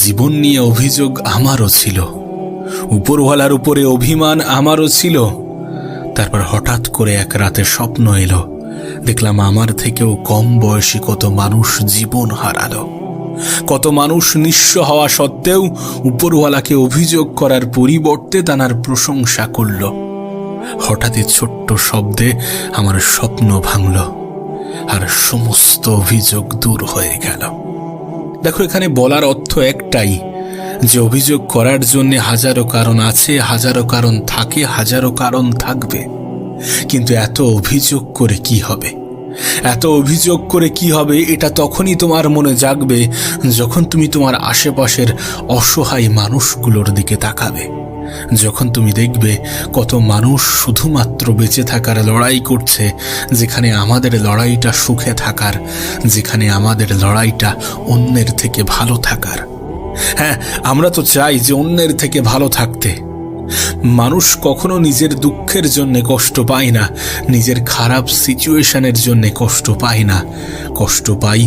জীবন নিয়ে অভিযোগ আমারও ছিল, উপরওয়ালার উপরে অভিমান আমারও ছিল। তারপর হঠাৎ করে এক রাতে স্বপ্ন এলো, দেখলাম আমার থেকেও কম বয়সী কত মানুষ জীবন হারালো। কত মানুষ নিঃস্ব হওয়া সত্ত্বেও উপরওয়ালাকে অভিযোগ করার পরিবর্তে তার প্রশংসা করল। হঠাৎই ছোট্ট শব্দে আমার স্বপ্ন ভাঙল আর সমস্ত অভিযোগ দূর হয়ে গেল। দেখো, এখানে বলার অর্থ একটাই, যে অভিযোগ করার জন্য হাজারো কারণ আছে, হাজারো কারণ থাকে, হাজারো কারণ থাকবে, কিন্তু এত অভিযোগ করে কি হবে? এত অভিযোগ করে কি হবে এটা তখনই তোমার মনে জাগবে যখন তুমি তোমার আশেপাশের অসহায় মানুষগুলোর দিকে তাকাবে, যখন তুমি দেখবে কত মানুষ শুধুমাত্র বেঁচে থাকার লড়াই করছে, যেখানে আমাদের লড়াইটা সুখে থাকার, যেখানে আমাদের লড়াইটা অন্যের থেকে ভালো থাকার। হ্যাঁ, আমরা তো চাই যে অন্যের থেকে ভালো থাকতে। মানুষ কখনো নিজের দুঃখের জন্য কষ্ট পায় না, নিজের খারাপ সিচুয়েশনের জন্য কষ্ট পায় না, কষ্ট পাই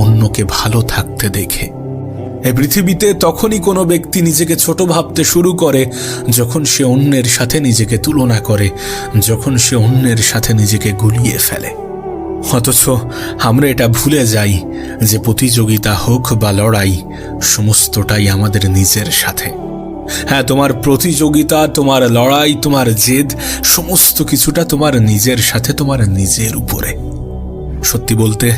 অন্যকে ভালো থাকতে দেখে। এই পৃথিবীতে তখনই কোনো ব্যক্তি নিজেকে ছোট ভাবতে শুরু করে যখন সে অন্যের সাথে নিজেকে তুলনা করে, যখন সে অন্যের সাথে নিজেকে গুলিয়ে ফেলে। অথচ আমরা এটা ভুলে যাই যে প্রতিযোগিতা হোক বা লড়াই, সমস্তটাই আমাদের নিজের সাথে। হ্যাঁ, তোমার প্রতিযোগিতা, তোমার লড়াই, তোমার জেদ, সমস্ত কিছুটা তোমার নিজের সাথে, তোমার নিজের উপরে। সত্যি বলতে,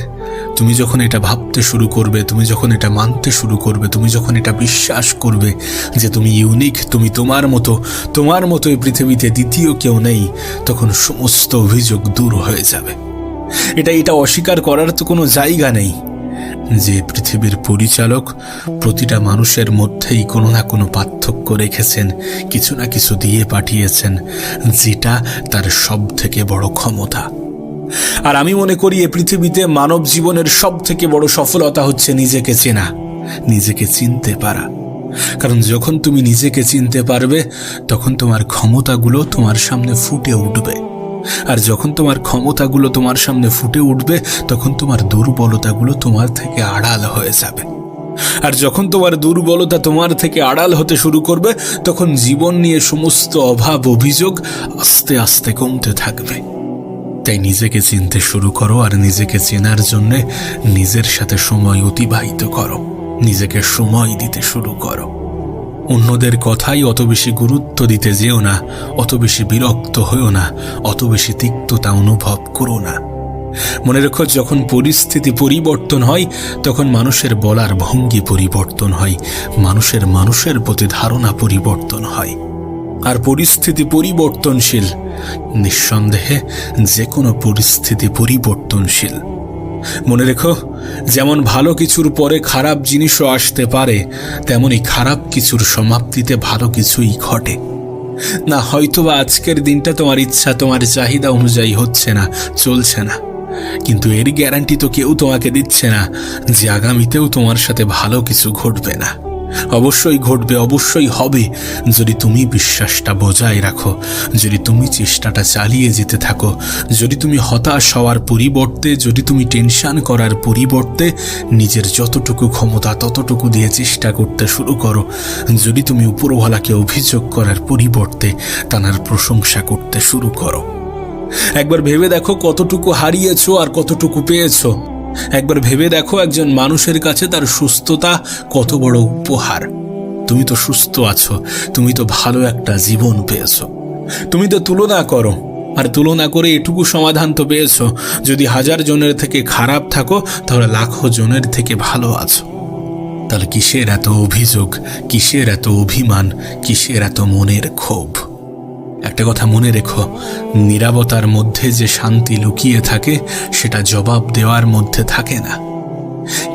তুমি যখন এটা ভাবতে শুরু করবে, তুমি যখন এটা মানতে শুরু করবে, তুমি যখন এটা বিশ্বাস করবে যে তুমি ইউনিক, তুমি তোমার মতো এই পৃথিবীতে দ্বিতীয় কেউ নেই, তখন সমস্ত অভিযোগ দূর হয়ে যাবে। এটা অস্বীকার করার তো কোনো জায়গা নেই যে পৃথিবীর পরিচালক প্রতিটা মানুষের মধ্যেই কোনো না কোনো পার্থক্য রেখেছেন, কিছু না কিছু দিয়ে পাঠিয়েছেন, যেটা তার সব থেকে বড় ক্ষমতা। আর আমি মনে করি এই পৃথিবীতে মানব জীবনের সব থেকে বড় সফলতা হচ্ছে নিজেকে চেনা, নিজেকে চিনতে পারা। কারণ যখন তুমি নিজেকে চিনতে পারবে, তখন তোমার ক্ষমতাগুলো তোমার সামনে ফুটে উঠবে। আর যখন তোমার ক্ষমতাগুলো তোমার সামনে ফুটে উঠবে, তখন তোমার দুর্বলতাগুলো তোমার থেকে আড়াল হয়ে যাবে। আর যখন তোমার দুর্বলতা তোমার থেকে আড়াল হতে শুরু করবে, তখন জীবন নিয়ে সমস্ত অভাব অভিযোগ আস্তে আস্তে কমতে থাকবে। তাই নিজেকে চিনতে শুরু করো, আর নিজেকে চেনার জন্য নিজের সাথে সময় অতিবাহিত করো, নিজেকে সময় দিতে শুরু করো। অন্যদের কথাই অত বেশি গুরুত্ব দিতে যেও না, অত বেশি বিরক্ত হয়েও না, অত বেশি তিক্ততা অনুভব করো না। মনে রেখো, যখন পরিস্থিতি পরিবর্তন হয়, তখন মানুষের বলার ভঙ্গি পরিবর্তন হয়, মানুষের প্রতি ধারণা পরিবর্তন হয়। আর পরিস্থিতি পরিবর্তনশীল, নিঃসন্দেহে যে কোনো পরিস্থিতি পরিবর্তনশীল। মনে রেখো, যেমন ভালো কিছুর পরে খারাপ জিনিসও আসতে পারে, তেমনি খারাপ কিছুর সমাপ্তিতে ভালো কিছুই ঘটে। না, হয়তোবা আজকের দিনটা তোমার ইচ্ছা, তোমার চাহিদা অনুযায়ী হচ্ছে না, চলছে না, কিন্তু এর গ্যারান্টি তো কেউ তোমাকে দিচ্ছে না যে আগামীতেও তোমার সাথে ভালো কিছু ঘটবে না। অবশ্যই ঘটবে, অবশ্যই হবে, যদি তুমি বিশ্বাসটা বজায় রাখো, যদি তুমি চেষ্টাটা চালিয়ে যেতে থাকো, যদি তুমি হতাশ হওয়ার পরিবর্তে, যদি তুমি টেনশন করার পরিবর্তে নিজের যতটুকু ক্ষমতা ততটুকু দিয়ে চেষ্টা করতে শুরু করো, যদি তুমি উপরওয়ালাকে অভিযোগ করার পরিবর্তে তার প্রশংসা করতে শুরু করো। একবার ভেবে দেখো কতটুকু হারিয়েছো আর কতটুকু পেয়েছো। একবার ভেবে দেখো একজন মানুষের কাছে তার সুস্থতা কত বড় উপহার। তুমি তো সুস্থ আছো, তুমি তো ভালো একটা জীবন পেয়েছো। তুমি তো তুলনা করো, আর তুলনা করে এটুকু সমাধান তো পেয়েছো, যদি 1000 জনের থেকে খারাপ থাকো, তাহলে লাখো জনের থেকে ভালো আছো। তাহলে কিসের এত অভিযোগ, কিসের এত অভিমান, কিসের এত মনের ক্ষোভ? একটা কথা মনে রেখো, নীরবতার মধ্যে যে শান্তি লুকিয়ে থাকে, সেটা জবাব দেওয়ার মধ্যে থাকে না।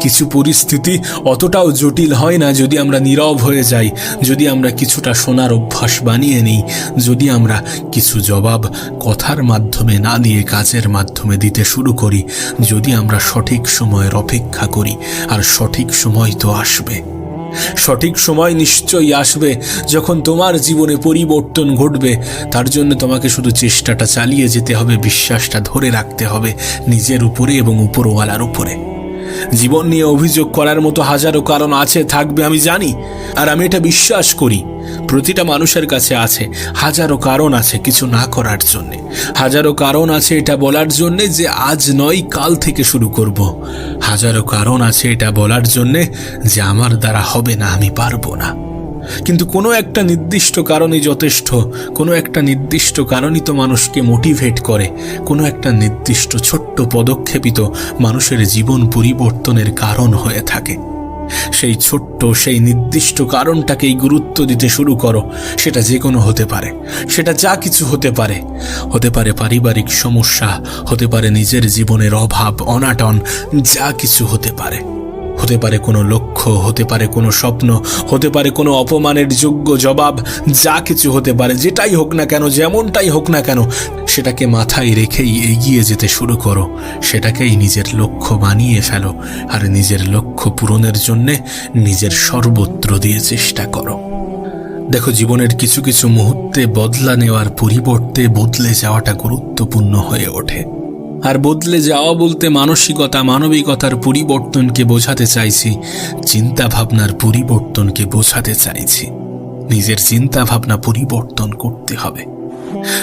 কিছু পরিস্থিতি অতটাও জটিল হয় না যদি আমরা নীরব হয়ে যাই, যদি আমরা কিছুটা শোনার অভ্যাস বানিয়ে নিই, যদি আমরা কিছু জবাব কথার মাধ্যমে না দিয়ে কাজের মাধ্যমে দিতে শুরু করি, যদি আমরা সঠিক সময়ের অপেক্ষা করি। আর সঠিক সময় তো আসবে, সঠিক সময় নিশ্চয়ই আসবে যখন তোমার জীবনে পরিবর্তন ঘটবে। তার জন্য তোমাকে শুধু চেষ্টাটা চালিয়ে যেতে হবে, বিশ্বাসটা ধরে রাখতে হবে নিজের উপরে এবং উপরওয়ালার উপরে। জীবন নিয়ে অভিযোগ করার মতো হাজারো কারণ আছে, থাকবে, আমি জানি। আর আমি এটা বিশ্বাস করি, প্রতিটা মানুষের কাছে আছে হাজারো কারণ আছে কিছু না করার জন্যে, হাজারো কারণ আছে এটা বলার জন্যে যে আজ নয় কাল থেকে শুরু করব, হাজারো কারণ আছে এটা বলার জন্যে যে আমার দ্বারা হবে না, আমি পারবো না। কিন্তু কোনো একটা নির্দিষ্ট কারণই যথেষ্ট, কোনো একটা নির্দিষ্ট কারণই তো মানুষকে মোটিভেট করে, কোনো একটা নির্দিষ্ট ছোট্ট পদক্ষেপই তো মানুষের জীবন পরিবর্তনের কারণ হয়ে থাকে। সেই ছোট্ট সেই নির্দিষ্ট কারণটাকেই গুরুত্ব দিতে শুরু করো। সেটা যে কোনো হতে পারে, সেটা যা কিছু হতে পারে, হতে পারে পারিবারিক সমস্যা, হতে পারে নিজের জীবনের অভাব অনাটন, যা কিছু হতে পারে, হতে পারে কোনো লক্ষ্য, হতে পারে কোনো স্বপ্ন, হতে পারে কোনো অপমানের যোগ্য জবাব, যা কিছু হতে পারে, যেটাই হোক না কেন, যেমনটাই হোক না কেন, সেটাকে মাথায় রেখেই এগিয়ে যেতে শুরু করো, সেটাকেই নিজের লক্ষ্য বানিয়ে ফেলো, আর নিজের লক্ষ্য পূরণের জন্যে নিজের সর্বত্র দিয়ে চেষ্টা করো। দেখো, জীবনের কিছু কিছু মুহূর্তে বদলা নেওয়ার পরিবর্তে বদলে যাওয়াটা গুরুত্বপূর্ণ হয়ে ওঠে। আর বদলে যাওয়া বলতে মানসিকতা মানবিকতার পরিবর্তনকে বোঝাতে চাইছি, চিন্তা ভাবনার পরিবর্তনকে বোঝাতে চাইছি। নিজের চিন্তা ভাবনা পরিবর্তন করতে হবে।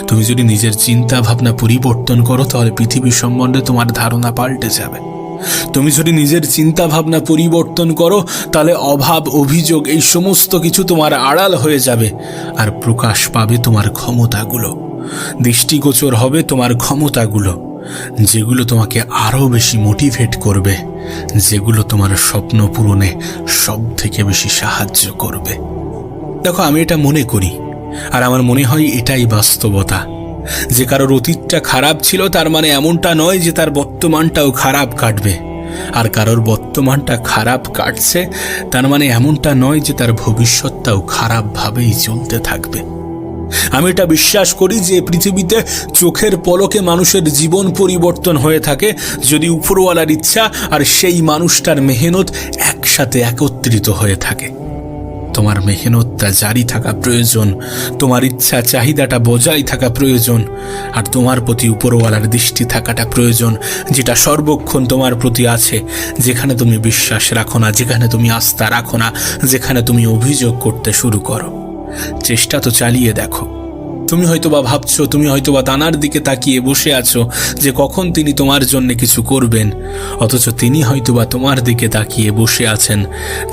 তুমি যদি নিজের চিন্তা ভাবনা পরিবর্তন করো তাহলে পৃথিবী সম্বন্ধে তোমার ধারণা পাল্টে যাবে। তুমি যদি নিজের চিন্তা ভাবনা পরিবর্তন করো তাহলে অভাব অভিযোগ এই সমস্ত কিছু তোমার আড়াল হয়ে যাবে, আর প্রকাশ পাবে তোমার ক্ষমতাগুলো, দৃষ্টিগোচর হবে তোমার ক্ষমতাগুলো, যেগুলো তোমাকে আরো বেশি মোটিভেট করবে, যেগুলো তোমার স্বপ্ন পূরণে সব থেকে বেশি সাহায্য করবে। দেখো, আমি এটা মনে করি, আর আমার মনে হয় এটাই বাস্তবতা, যে কারোর অতীতটা খারাপ ছিল তার মানে এমনটা নয় যে তার বর্তমানটাও খারাপ কাটবে, আর কারোর বর্তমানটা খারাপ কাটছে তার মানে এমনটা নয় যে তার ভবিষ্যৎটাও খারাপভাবেই চলতে থাকবে। আমি এটা বিশ্বাস করি যে পৃথিবীতে চোখের পলকে মানুষের জীবন পরিবর্তন হয়ে থাকে যদি উপরওয়ালার ইচ্ছা আর সেই মানুষটার মেহনত একসাথে একত্রিত হয়ে থাকে। তোমার মেহনতটা জারি থাকা প্রয়োজন, তোমার ইচ্ছা চাহিদাটা বজায় থাকা প্রয়োজন, আর তোমার প্রতি উপরওয়ালার দৃষ্টি থাকাটা প্রয়োজন, যেটা সর্বক্ষণ তোমার প্রতি আছে। যেখানে তুমি বিশ্বাস রাখো না, যেখানে তুমি আস্থা রাখো না, যেখানে তুমি অভিযোগ করতে শুরু করো, চেষ্টা তো চালিয়ে দেখো। তুমি হয়তোবা ভাবছো, তুমি হয়তোবা তানার দিকে তাকিয়ে বসে আছো যে কখন তিনি তোমার জন্য কিছু করবেন, অথচ তিনি হয়তোবা তোমার দিকে তাকিয়ে বসে আছেন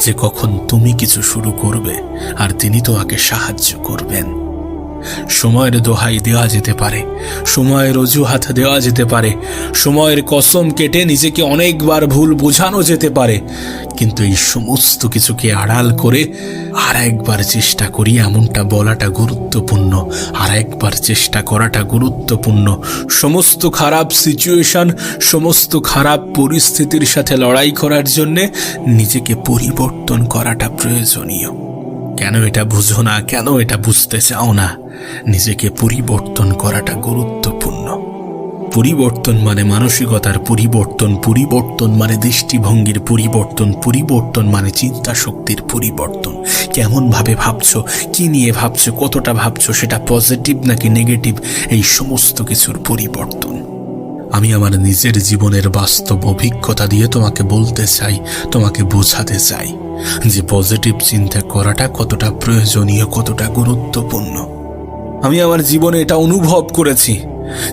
যে কখন তুমি কিছু শুরু করবে, আর তিনি তোমাকে সাহায্য করবেন। সময়ের দোহাই দেওয়া যেতে পারে, সময়ের অজুহাত দেওয়া যেতে পারে, সময়ের কসম কেটে নিজেকে অনেকবার ভুল বোঝানো যেতে পারে, কিন্তু এই সমস্ত কিছুকে আড়াল করে আর একবার চেষ্টা করি এমনটা বলাটা গুরুত্বপূর্ণ, আর একবার চেষ্টা করাটা গুরুত্বপূর্ণ। সমস্ত খারাপ সিচুয়েশন, সমস্ত খারাপ পরিস্থিতির সাথে লড়াই করার জন্যে নিজেকে পরিবর্তন করাটা প্রয়োজনীয়। কেন এটা বুঝো না, কেন এটা বুঝতে চাও না? নিজেকে পরিবর্তন করাটা গুরুত্বপূর্ণ। পরিবর্তন মানে মানসিকতার পরিবর্তন, পরিবর্তন মানে দৃষ্টিভঙ্গির পরিবর্তন, পরিবর্তন মানে চিন্তা শক্তির পরিবর্তন। কেমন ভাবে ভাবছো, কি নিয়ে ভাবছো, কতটা ভাবছো, সেটা পজিটিভ নাকি নেগেটিভ, এই সমস্ত কিছুর পরিবর্তন। আমি আমার নিজের জীবনের বাস্তব অভিজ্ঞতা দিয়ে তোমাকে বলতে চাই, তোমাকে বোঝাতে চাই যে পজিটিভ চিন্তা করাটা কতটা প্রয়োজনীয়, কতটা গুরুত্বপূর্ণ। আমি আমার জীবনে এটা অনুভব করেছি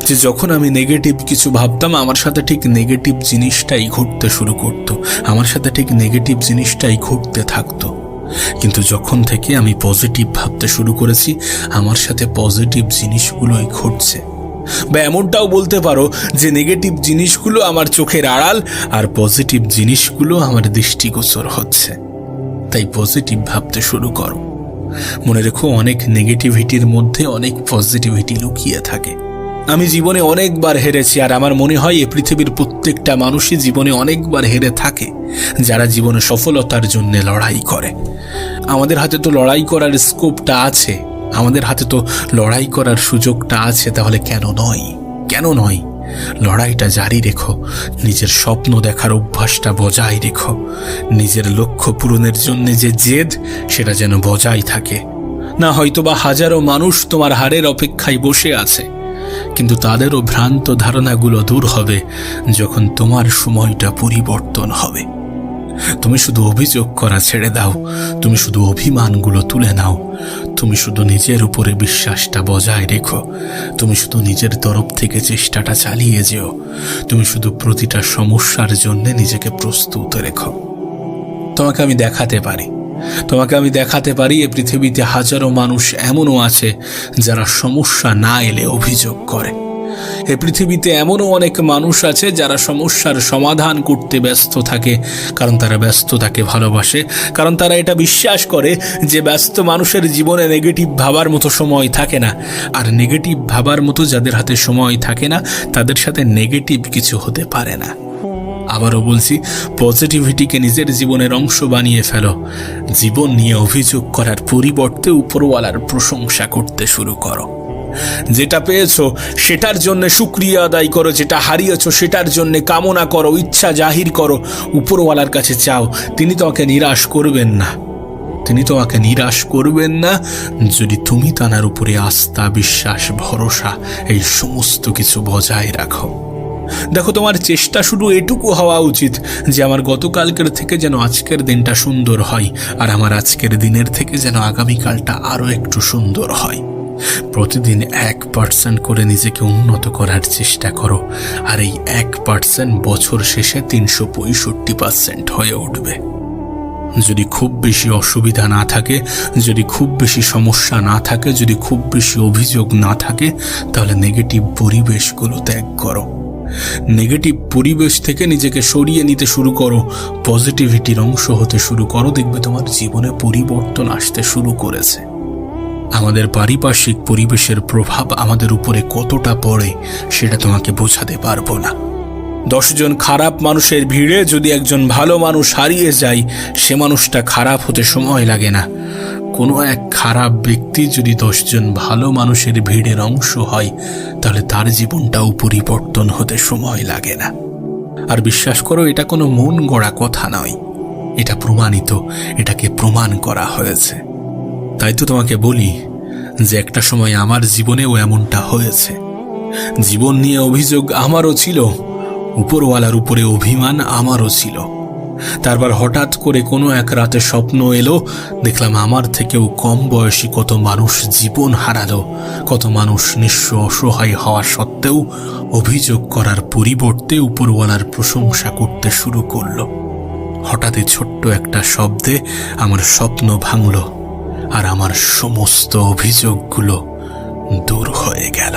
যে যখন আমি নেগেটিভ কিছু ভাবতাম আমার সাথে ঠিক নেগেটিভ জিনিসটাই ঘটতে শুরু করতো, আমার সাথে ঠিক নেগেটিভ জিনিসটাই ঘটতে থাকতো। কিন্তু যখন থেকে আমি পজিটিভ ভাবতে শুরু করেছি আমার সাথে পজিটিভ জিনিসগুলোই ঘটছে। বা এমনটাও বলতে পারো যে নেগেটিভ জিনিসগুলো আমার চোখের আড়াল আর পজিটিভ জিনিসগুলো আমার দৃষ্টিগোচর হচ্ছে। তাই পজিটিভ ভাবতে শুরু করো। মনে রেখো, অনেক নেগেটিভিটির মধ্যে অনেক পজিটিভিটি লুকিয়ে থাকে। আমি জীবনে অনেকবার হেরেছি, আর আমার মনে হয় এই পৃথিবীর প্রত্যেকটা মানুষই জীবনে অনেকবার হেরে থাকে যারা জীবনে সফলতার জন্য লড়াই করে। আমাদের হাতে তো লড়াই করার স্কোপটা আছে, আমাদের হাতে তো লড়াই করার সুযোগটা আছে, তাহলে কেন নয়? কেন নয়? লড়াইটা জারি রেখো, নিজের স্বপ্ন দেখার অভ্যাসটা বজায় রেখো, নিজের লক্ষ্য পূরণের জন্য যে জেদ সেটা যেন বজায় থাকে। না হয়তো বা হাজারো মানুষ তোমার হারের অপেক্ষায় বসে আছে, কিন্তু তাদেরও ভ্রান্ত ধারণাগুলো দূর হবে যখন তোমার সময়টা পরিবর্তন হবে। তুমি শুধু অভিযোগ করা ছেড়ে দাও, তুমি শুধু অভিমানগুলো তুলে নাও, তুমি শুধু নিজের উপরে বিশ্বাসটা বজায় রেখো, তুমি শুধু নিজের তরফ থেকে চেষ্টাটা চালিয়ে যেও, তুমি শুধু প্রতিটা সমস্যার জন্য নিজেকে প্রস্তুত রেখো। তোমাকে আমি দেখাতে পারি এ পৃথিবীতে হাজারো মানুষ এমনও আছে যারা সমস্যা না এলে অভিযোগ করে। এ পৃথিবীতে এমনও অনেক মানুষ আছে যারা সমস্যার সমাধান করতে ব্যস্ত থাকে, কারণ তারা ব্যস্ততাকে ভালোবাসে, কারণ তারা এটা বিশ্বাস করে যে ব্যস্ত মানুষের জীবনে নেগেটিভ ভাবার মতো সময় থাকে না, আর নেগেটিভ ভাবার মতো যাদের হাতে সময় থাকে না তাদের সাথে নেগেটিভ কিছু হতে পারে না। আবারও বলছি, পজিটিভিটিকে নিজের জীবনের অংশ বানিয়ে ফেলো। জীবন নিয়ে অভিযোগ করার পরিবর্তে উপরওয়ালার প্রশংসা করতে শুরু করো। যেটা পেয়েছো সেটার জন্য শুকরিয়া আদায় করো, যেটা হারিয়েছো সেটার জন্য কামনা করো, ইচ্ছা জাহির করো, উপরওয়ালার কাছে চাও। তিনি তোমাকে নিরাশ করবেন না যদি তুমি তার উপরে আস্থা, বিশ্বাস, ভরসা এই সমস্ত কিছু বজায় রাখো। দেখো, তোমার চেষ্টা শুধু এটুকু হওয়া উচিত যে আমার গতকালকের থেকে যেন আজকের দিনটা সুন্দর হয়, আর আমার আজকের দিনের থেকে যেন আগামীকালটা আরও একটু সুন্দর হয়। প্রতিদিন 1% করে নিজেকে উন্নত করার চেষ্টা করো, আর এই 1% বছর শেষে 365% হয়ে উঠবে। যদি খুব বেশি অসুবিধা না থাকে, যদি খুব বেশি সমস্যা না থাকে, যদি খুব বেশি অভিযোগ না থাকে, তাহলে নেগেটিভ পরিবেশগুলো ত্যাগ করো। নেগেটিভ পরিবেশ থেকে নিজেকে সরিয়ে নিতে শুরু করো, পজিটিভিটির অংশ হতে শুরু করো। দেখবে তোমার জীবনে পরিবর্তন আসতে শুরু করেছে। আমাদের পারিপার্শ্বিক পরিবেশের প্রভাব আমাদের উপরে কতটা পড়ে সেটা তোমাকে বোঝাতে পারবো না। 10 জন খারাপ মানুষের ভিড়ে যদি একজন ভালো মানুষ হারিয়ে যায়, সে মানুষটা খারাপ হতে সময় লাগে না। কোনো এক খারাপ ব্যক্তি যদি 10 জন ভালো মানুষের ভিড়ের অংশ হয়, তাহলে তার জীবনটাও পরিবর্তন হতে সময় লাগে না। আর বিশ্বাস করো, এটা কোনো মন গড়া কথা নয়, এটা প্রমাণিত, এটাকে প্রমাণ করা হয়েছে। তাই তো তোমাকে বলি যে একটা সময় আমার জীবনেও এমনটা হয়েছে। জীবন নিয়ে অভিযোগ আমারও ছিল, উপরওয়ালার উপরে অভিমান আমারও ছিল। তারপর হঠাৎ করে কোনো এক রাতে স্বপ্ন এলো, দেখলাম আমার থেকেও কম বয়সী কত মানুষ জীবন হারালো, কত মানুষ নিঃস্ব অসহায় হওয়া সত্ত্বেও অভিযোগ করার পরিবর্তে উপরওয়ালার প্রশংসা করতে শুরু করলো। হঠাৎই ছোট্ট একটা শব্দে আমার স্বপ্ন ভাঙল, আর আমার সমস্ত অভিযোগগুলো দূর হয়ে গেল।